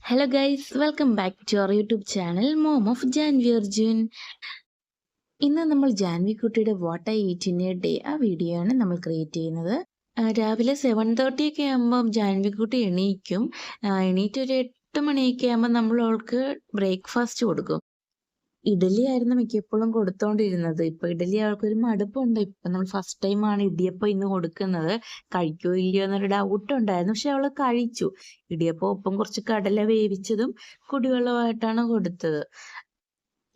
Hello guys, welcome back to our YouTube channel Mom of Janvi Arjun. ഇന്ന് നമ്മൾ ജാൻവി കുട്ടിയുടെ what I eat in A day ആ video ആണ് നമ്മൾ create ചെയ്യുന്നത്. രാവിലെ 7:30 ഒക്കെ ആകുമ്പോൾ ജാൻവി കുട്ടി എണീക്കും. എണീറ്റ് ഒരു 8 മണിയൊക്കെ ആകുമ്പോൾ നമ്മൾ അവൾക്ക് ബ്രേക്ക്ഫാസ്റ്റ് കൊടുക്കും. ഇഡലി ആയിരുന്നു മിക്കപ്പോഴും കൊടുത്തോണ്ടിരുന്നത്. ഇപ്പൊ ഇഡലി അവൾക്കൊരു മടുപ്പുണ്ട്. ഇപ്പൊ നമ്മൾ ഫസ്റ്റ് ടൈമാണ് ഇടിയപ്പം ഇന്ന് കൊടുക്കുന്നത്. കഴിക്കോ ഇല്ലയോ എന്നൊരു ഡൗട്ട് ഉണ്ടായിരുന്നു. പക്ഷെ അവള് കഴിച്ചു. ഇടിയപ്പം ഒപ്പം കുറച്ച് കടല വേവിച്ചതും കുടിവെള്ളമായിട്ടാണ് കൊടുത്തത്.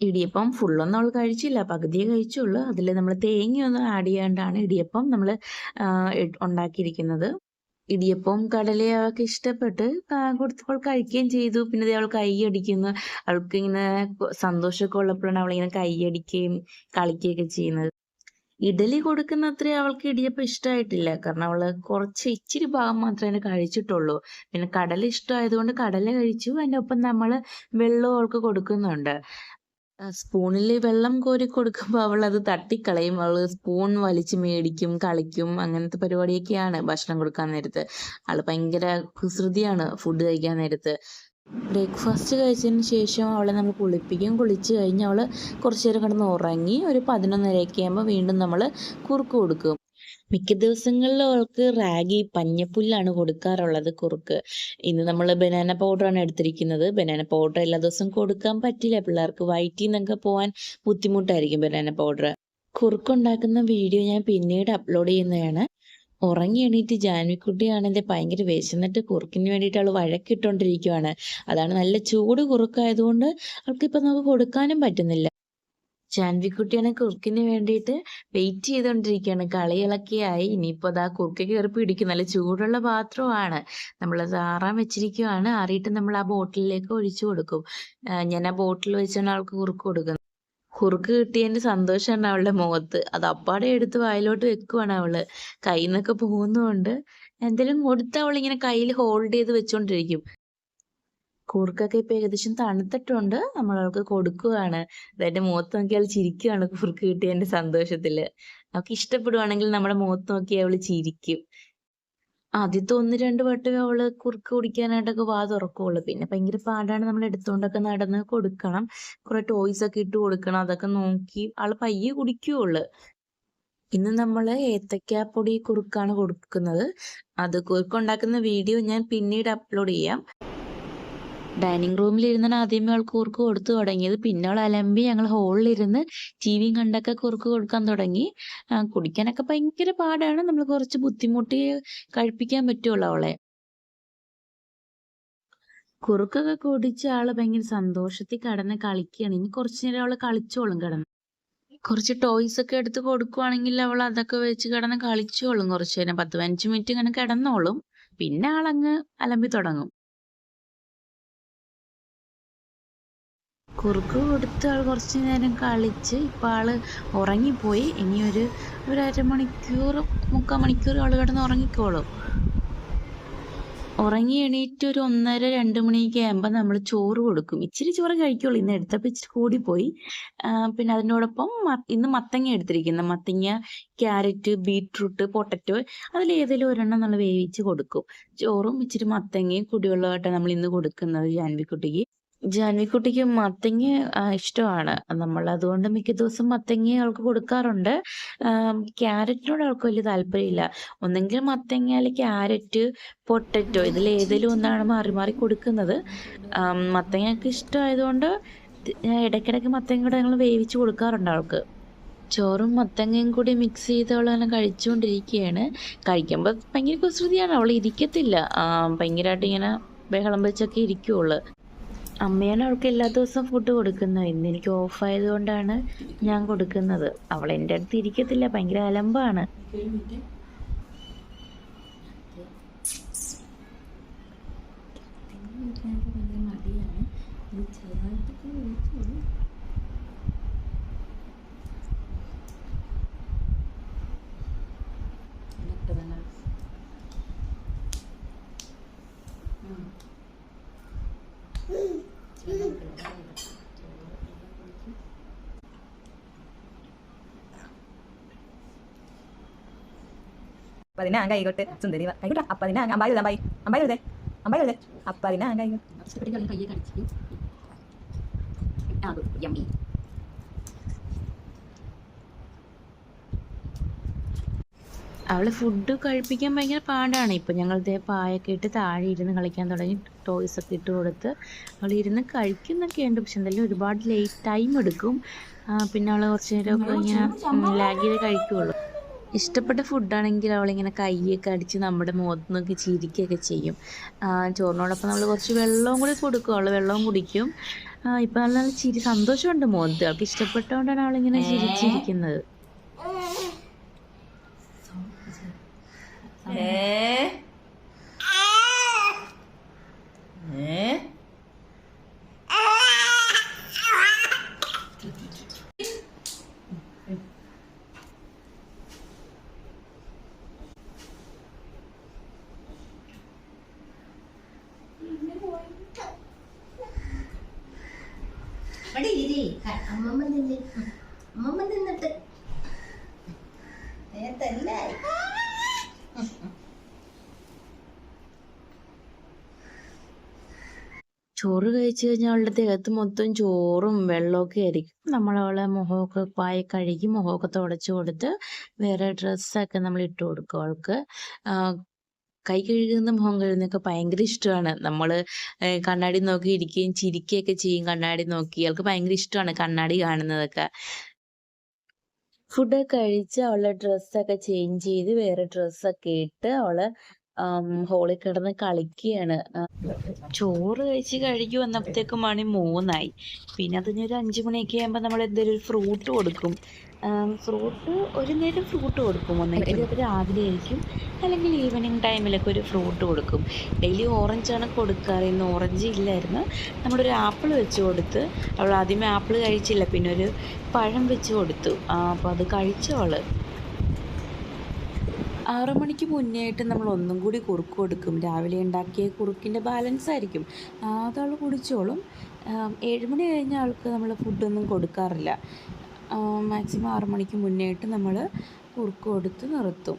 ഇടിയപ്പം ഫുള്ളൊന്നും അവൾ കഴിച്ചില്ല, പകുതിയേ കഴിച്ചുള്ളൂ. അതിൽ നമ്മൾ തേങ്ങയൊന്നും ആഡ് ചെയ്യാണ്ടാണ് ഇടിയപ്പം നമ്മൾ ഉണ്ടാക്കിയിരിക്കുന്നത്. ഇടിയപ്പവും കടലയും അവൾക്ക് ഇഷ്ടപ്പെട്ട് കൊടുത്തപ്പോൾ കഴിക്കുകയും ചെയ്തു. പിന്നെ അവൾ കൈയടിക്കുന്നു. അവൾക്ക് ഇങ്ങനെ സന്തോഷമൊക്കെ ഉള്ളപ്പോഴാണ് അവളിങ്ങനെ കൈയടിക്കുകയും കളിക്കുകയൊക്കെ ചെയ്യുന്നത്. ഇഡലി കൊടുക്കുന്ന അത്രയും അവൾക്ക് ഇടിയപ്പം ഇഷ്ടമായിട്ടില്ല. കാരണം അവള് ഇച്ചിരി ഭാഗം മാത്രമേ കഴിച്ചിട്ടുള്ളൂ. പിന്നെ കടല ഇഷ്ടമായതുകൊണ്ട് കടല കഴിച്ചു. അതിൻ്റെ ഒപ്പം നമ്മൾ വെള്ളവും അവൾക്ക് കൊടുക്കുന്നുണ്ട്. സ്പൂണിൽ വെള്ളം കോരി കൊടുക്കുമ്പോൾ അവൾ അത് തട്ടിക്കളയും. അവൾ സ്പൂൺ വലിച്ച് മേടിക്കും, കളിക്കും. അങ്ങനത്തെ പരിപാടിയൊക്കെയാണ് ഭക്ഷണം കൊടുക്കാൻ നേരത്ത്. ആള് ഭയങ്കര കുസൃതിയാണ് ഫുഡ് കഴിക്കാൻ നേരത്ത്. ബ്രേക്ക്ഫാസ്റ്റ് കഴിച്ചതിന് ശേഷം അവളെ നമ്മൾ കുളിപ്പിക്കും. കുളിച്ച് കഴിഞ്ഞ് അവൾ കുറച്ച് നേരം കിടന്ന് ഉറങ്ങി. ഒരു 11:30 ആകുമ്പോൾ വീണ്ടും നമ്മൾ കുറുക്ക് കൊടുക്കും. മിക്ക ദിവസങ്ങളിലും അവൾക്ക് റാഗി പഞ്ഞപ്പുല്ലാണ് കൊടുക്കാറുള്ളത് കുറുക്ക്. ഇന്ന് നമ്മൾ ബനാന പൗഡറാണ് എടുത്തിരിക്കുന്നത്. ബനാന പൗഡർ എല്ലാ ദിവസവും കൊടുക്കാൻ പറ്റില്ല. പിള്ളേർക്ക് വയറ്റിൽ നിന്നൊക്കെ പോകാൻ ബുദ്ധിമുട്ടായിരിക്കും ബനാന പൗഡർ. കുറുക്കുണ്ടാക്കുന്ന വീഡിയോ ഞാൻ പിന്നീട് അപ്ലോഡ് ചെയ്യുന്നതാണ്. ഉറങ്ങി എണീറ്റ് ജാൻവിക്കുട്ടിയാണെങ്കിൽ ഭയങ്കര വിശന്നിട്ട് കുറുക്കിന് വേണ്ടിയിട്ട് അവൾ വഴക്കിട്ടോണ്ടിരിക്കുവാണ്. അതാണ് നല്ല ചൂട് കുറുക്കായതുകൊണ്ട് അവൾക്കിപ്പോൾ നമുക്ക് കൊടുക്കാനും പറ്റുന്നില്ല. ജാൻവിക്കുട്ടിയാണ് കുറുക്കിന് വേണ്ടിയിട്ട് വെയിറ്റ് ചെയ്തുകൊണ്ടിരിക്കുകയാണ്. കളികളൊക്കെയായി. ഇനിയിപ്പോൾ അതാ കുറുക്ക് കയറി പിടിക്കും. നല്ല ചൂടുള്ള പാത്രമാണ്. നമ്മളത് ആറാൻ വെച്ചിരിക്കുവാണ്. ആറിയിട്ട് നമ്മൾ ആ ബോട്ടിലേക്ക് ഒഴിച്ചു കൊടുക്കും. ഞാൻ ആ ബോട്ടിൽ വെച്ചാണ് അവൾക്ക് കുറുക്ക് കൊടുക്കുന്നത്. കുറുക്ക് കിട്ടിയതിൻ്റെ സന്തോഷമാണ് അവളുടെ മുഖത്ത്. അത് അപ്പാടെ എടുത്ത് വായിലോട്ട് വെക്കുവാണ് അവള്. കയ്യിൽ നിന്നൊക്കെ പോകുന്നതുകൊണ്ട് എന്തെങ്കിലും കൊടുത്ത് അവളിങ്ങനെ കയ്യിൽ ഹോൾഡ് ചെയ്ത് വെച്ചോണ്ടിരിക്കും. കുറുക്കൊക്കെ ഇപ്പൊ ഏകദേശം തണുത്തിട്ടുണ്ട്. നമ്മൾ അവൾക്ക് കൊടുക്കുകയാണ്. അതിന്റെ മുഖത്ത് നോക്കി അവൾ ചിരിക്കുകയാണ് കുറുക്ക് കിട്ടിയതിന്റെ സന്തോഷത്തില്. അവൾക്ക് ഇഷ്ടപ്പെടുവാണെങ്കിൽ നമ്മുടെ മുഖത്ത് നോക്കി അവള് ചിരിക്കും. ആദ്യത്തെ 1-2 വട്ടമേ അവള് കുറുക്ക് കുടിക്കാനായിട്ടൊക്കെ വാ തുറക്കുള്ളൂ. പിന്നെ ഭയങ്കര പാടാണ്. നമ്മൾ എടുത്തോണ്ടൊക്കെ നടന്ന് കൊടുക്കണം. കുറെ ടോയ്സ് ഒക്കെ ഇട്ട് കൊടുക്കണം. അതൊക്കെ നോക്കി ആള് പയ്യെ കുടിക്കുകയുള്ളു. ഇന്ന് നമ്മൾ ഏത്തക്കാപ്പൊടി കുറുക്കാണ് കൊടുക്കുന്നത്. അത് കുറുക്കുണ്ടാക്കുന്ന വീഡിയോ ഞാൻ പിന്നീട് അപ്ലോഡ് ചെയ്യാം. ഡൈനിങ് റൂമിലിരുന്നാണ് ആദ്യമേ അവൾ കുറുക്ക് കൊടുത്തു തുടങ്ങിയത്. പിന്നെ അവൾ അലമ്പി ഞങ്ങൾ ഹോളിലിരുന്ന് ടിവിയും കണ്ടൊക്കെ കുറുക്ക് കൊടുക്കാൻ തുടങ്ങി. കുടിക്കാനൊക്കെ ഭയങ്കര പാടാണ്. നമ്മൾ കുറച്ച് ബുദ്ധിമുട്ടി കഴിപ്പിക്കാൻ പറ്റുള്ളൂ അവളെ. കുറുക്കൊക്കെ കുടിച്ച് ആള് ഭയങ്കര സന്തോഷത്തിൽ കിടന്ന് കളിക്കുകയാണ്. ഇനി കുറച്ചു നേരം അവള് കളിച്ചോളും കിടന്ന്. കുറച്ച് ടോയ്സ് ഒക്കെ എടുത്ത് കൊടുക്കുവാണെങ്കിൽ അവൾ അതൊക്കെ വെച്ച് കിടന്ന് കളിച്ചോളും. കുറച്ചു നേരം 10-15 മിനിറ്റ് ഇങ്ങനെ കിടന്നോളും. പിന്നെ ആളങ്ങ് അലമ്പി തുടങ്ങും. കുറുക്ക് കൊടുത്ത് ആൾ കുറച്ച് നേരം കളിച്ച് ഇപ്പം ആൾ ഉറങ്ങിപ്പോയി. ഇനി ഒരു അരമണിക്കൂർ 3/4 മണിക്കൂർ ആൾ കിടന്ന് ഉറങ്ങിക്കോളും. ഉറങ്ങി എണീറ്റ് ഒരു 1:30-2 മണിയൊക്കെ ആകുമ്പോൾ നമ്മൾ ചോറ് കൊടുക്കും. ഇച്ചിരി ചോറ് കഴിക്കുള്ളൂ. ഇന്ന് എടുത്തപ്പോൾ ഇച്ചിരി കൂടിപ്പോയി. പിന്നെ അതിനോടൊപ്പം ഇന്ന് മത്തങ്ങ എടുത്തിരിക്കുന്നത്. മത്തങ്ങ, ക്യാരറ്റ്, ബീട്രൂട്ട്, പൊട്ടറ്റോ അതിലേതെങ്കിലും ഒരെണ്ണം നമ്മൾ വേവിച്ച് കൊടുക്കും. ചോറും ഇച്ചിരി മത്തങ്ങയും കുടിവെള്ളമായിട്ടാണ് നമ്മൾ ഇന്ന് കൊടുക്കുന്നത് ജാൻവിക്കുട്ടിക്ക്. ജാൻവിക്കുട്ടിക്ക് മത്തങ്ങ ഇഷ്ടമാണ്. നമ്മൾ അതുകൊണ്ട് മിക്ക ദിവസം മത്തങ്ങ അവൾക്ക് കൊടുക്കാറുണ്ട്. ക്യാരറ്റിനോട് അവൾക്ക് വലിയ താല്പര്യമില്ല. ഒന്നെങ്കിൽ മത്തങ്ങ അല്ലെങ്കിൽ ക്യാരറ്റ്, പൊട്ടറ്റോ ഇതിലേതെങ്കിലും ഒന്നാണ് മാറി മാറി കൊടുക്കുന്നത്. മത്തങ്ങയൊക്കെ ഇഷ്ടമായതുകൊണ്ട് ഇടയ്ക്കിടയ്ക്ക് മത്തങ്ങ കൂടെ ഞങ്ങൾ വേവിച്ച് കൊടുക്കാറുണ്ട് അവൾക്ക്. ചോറും മത്തങ്ങയും കൂടി മിക്സ് ചെയ്ത് അവൾ അങ്ങനെ കഴിച്ചുകൊണ്ടിരിക്കുകയാണ്. കഴിക്കുമ്പോൾ ഭയങ്കര കുസൃതിയാണ്. അവൾ ഇരിക്കത്തില്ല. ഭയങ്കരമായിട്ട് ഇങ്ങനെ ബഹളം വെച്ചൊക്കെ ഇരിക്കുള്ളൂ. അമ്മയാണ് അവൾക്ക് എല്ലാ ദിവസവും ഫുഡ് കൊടുക്കുന്നത്. ഇന്ന് എനിക്ക് ഓഫ് ആയതുകൊണ്ടാണ് ഞാൻ കൊടുക്കുന്നത്. അവൾ എൻ്റെ അടുത്ത് ഇരിക്കത്തില്ല. ഭയങ്കര അലമ്പാണ്. അപ്പൊ അതിനെ കൈകൊട്ട് സുന്ദരി കൈകൊട്ട. അപ്പൊ അതിനെ അമ്പായി അമ്പായി അമ്പായി എഴുതേ അമ്മയല്ലേ അപ്പ അതിനാ കയ്യോ അവള് ഫുഡ് കഴിപ്പിക്കാൻ ഭയങ്കര പാടാണ്. ഇപ്പം ഞങ്ങൾ ദേ പായൊക്കെ ഇട്ട് താഴെ ഇരുന്ന് കളിക്കാൻ തുടങ്ങി. ടോയ്സൊക്കെ ഇട്ട് കൊടുത്ത് അവൾ ഇരുന്ന് കഴിക്കുന്നൊക്കെയുണ്ട്. പക്ഷെ എന്തായാലും ഒരുപാട് ടൈം എടുക്കും. പിന്നെ അവൾ കുറച്ച് നേരമൊക്കെ ഇങ്ങനെ ലാഗ് ചെയ്ത് കഴിക്കുകയുള്ളൂ. ഇഷ്ടപ്പെട്ട ഫുഡാണെങ്കിൽ അവളിങ്ങനെ കൈയൊക്കെ അടിച്ച് നമ്മുടെ മുഖത്ത് നോക്കി ചിരിക്കുകയൊക്കെ ചെയ്യും. ചോറിനോടൊപ്പം നമ്മൾ കുറച്ച് വെള്ളവും കൂടി കൊടുക്കും. അവൾ വെള്ളവും കുടിക്കും. ഇപ്പം നല്ല നല്ല ചിരി സന്തോഷമുണ്ട് മുഖത്ത്. അവൾക്ക് ഇഷ്ടപ്പെട്ടതുകൊണ്ടാണ് അവളിങ്ങനെ ചിരിച്ചിരിക്കുന്നത്. അമ്മമ്മ തിന്നെ അമ്മമ്മ തിന്നിട്ട് നേരത്തല്ലേ ചോറ് കഴിച്ച് കഴിഞ്ഞാൽ അവളുടെ ദേഹത്ത് മൊത്തം ചോറും വെള്ളമൊക്കെ ആയിരിക്കും. നമ്മളവളെ മുഖമൊക്കെ പായ കഴുകി മുഖമൊക്കെ തുടച്ച് കൊടുത്ത് വേറെ ഡ്രസ്സൊക്കെ നമ്മൾ ഇട്ട് കൊടുക്കും അവൾക്ക്. കൈ കഴുകുന്ന മുഖം കഴുകുന്നതൊക്കെ ഭയങ്കര ഇഷ്ടമാണ്. നമ്മൾ കണ്ണാടി നോക്കി ഇരിക്കുകയും ചിരിക്കുകയൊക്കെ ചെയ്യും കണ്ണാടി നോക്കി. അവൾക്ക് ഭയങ്കര ഇഷ്ടമാണ് കണ്ണാടി കാണുന്നതൊക്കെ. ഫുഡൊക്കെ കഴിച്ച് അവളുടെ ഡ്രസ്സൊക്കെ ചേഞ്ച് ചെയ്ത് വേറെ ഡ്രസ്സൊക്കെ ഇട്ട് അവള് ഹോളിൽ കിടന്ന് കളിക്കുകയാണ്. ചോറ് കഴിച്ച് വന്നപ്പോഴത്തേക്കും മണി 3 പിന്നെ അത് കഴിഞ്ഞൊരു 5 മണിയൊക്കെ ആകുമ്പോൾ നമ്മൾ എന്തെങ്കിലും ഒരു ഫ്രൂട്ട് കൊടുക്കും. ഫ്രൂട്ട് ഒരു നേരം ഫ്രൂട്ട് കൊടുക്കും. ഒന്നെങ്കിൽ അത് രാവിലെ ആയിരിക്കും, അല്ലെങ്കിൽ ഈവനിങ് ടൈമിലൊക്കെ ഒരു ഫ്രൂട്ട് കൊടുക്കും. ഡെയിലി ഓറഞ്ചാണ് കൊടുക്കാറ്. ഇന്ന് ഓറഞ്ച് ഇല്ലായിരുന്നു. നമ്മളൊരു ആപ്പിൾ വെച്ച് കൊടുത്ത്. അവൾ ആദ്യമേ ആപ്പിൾ കഴിച്ചില്ല, പിന്നെ ഒരു പഴം വെച്ച് കൊടുത്തു. അപ്പോൾ അത് കഴിച്ചവള്. 6 മണിക്ക് മുന്നേ ആയിട്ട് നമ്മൾ ഒന്നും കൂടി കുറുക്ക് കൊടുക്കും. രാവിലെ ഉണ്ടാക്കിയ കുറുക്കിൻ്റെ ബാലൻസ് ആയിരിക്കും, അതവൾ കുടിച്ചോളും. 7 മണി കഴിഞ്ഞ ആൾക്ക് നമ്മൾ ഫുഡൊന്നും കൊടുക്കാറില്ല. മാക്സിമം 6 മണിക്ക് മുന്നേ ആയിട്ട് നമ്മൾ കുറുക്ക് കൊടുത്ത് നിർത്തും.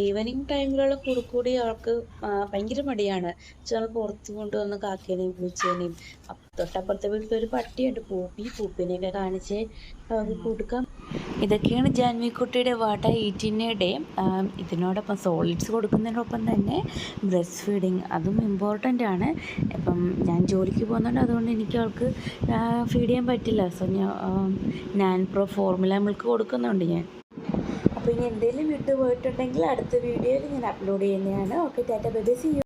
ഈവനിങ് ടൈമിലുള്ള കുറുക്ക് കൂടി അവൾക്ക് ഭയങ്കര മടിയാണ്. ചില പുറത്ത് കൊണ്ടുവന്ന് കാക്കേനെയും പൂച്ചേനെയും തൊട്ടപ്പുറത്തെ വീട്ടിൽ ഒരു പട്ടിയുണ്ട് പൂപ്പി. പൂപ്പിനെയൊക്കെ കാണിച്ച് അവൾക്ക് കൊടുക്കാം. ഇതൊക്കെയാണ് ജാൻവിക്കുട്ടിയുടെ വാട്ട ഈറ്റിൻ്റെ ഡേ. ഇതിനോടൊപ്പം സോളിഡ്സ് കൊടുക്കുന്നതിനോടൊപ്പം തന്നെ ബ്രസ്റ്റ് ഫീഡിങ് അതും ഇമ്പോർട്ടൻ്റ് ആണ്. ഇപ്പം ഞാൻ ജോലിക്ക് പോകുന്നുണ്ട്, അതുകൊണ്ട് എനിക്ക് അവൾക്ക് ഫീഡ് ചെയ്യാൻ പറ്റില്ല. സോ ഞാൻ പ്രോ ഫോർമുല മിൽക്ക് കൊടുക്കുന്നുണ്ട് ഞാൻ. അപ്പോൾ ഇനി എന്തെങ്കിലും വിട്ടു പോയിട്ടുണ്ടെങ്കിൽ അടുത്ത വീഡിയോയിൽ ഞാൻ അപ്ലോഡ് ചെയ്യുന്നതാണ്. Okay, tata bye bye, see U.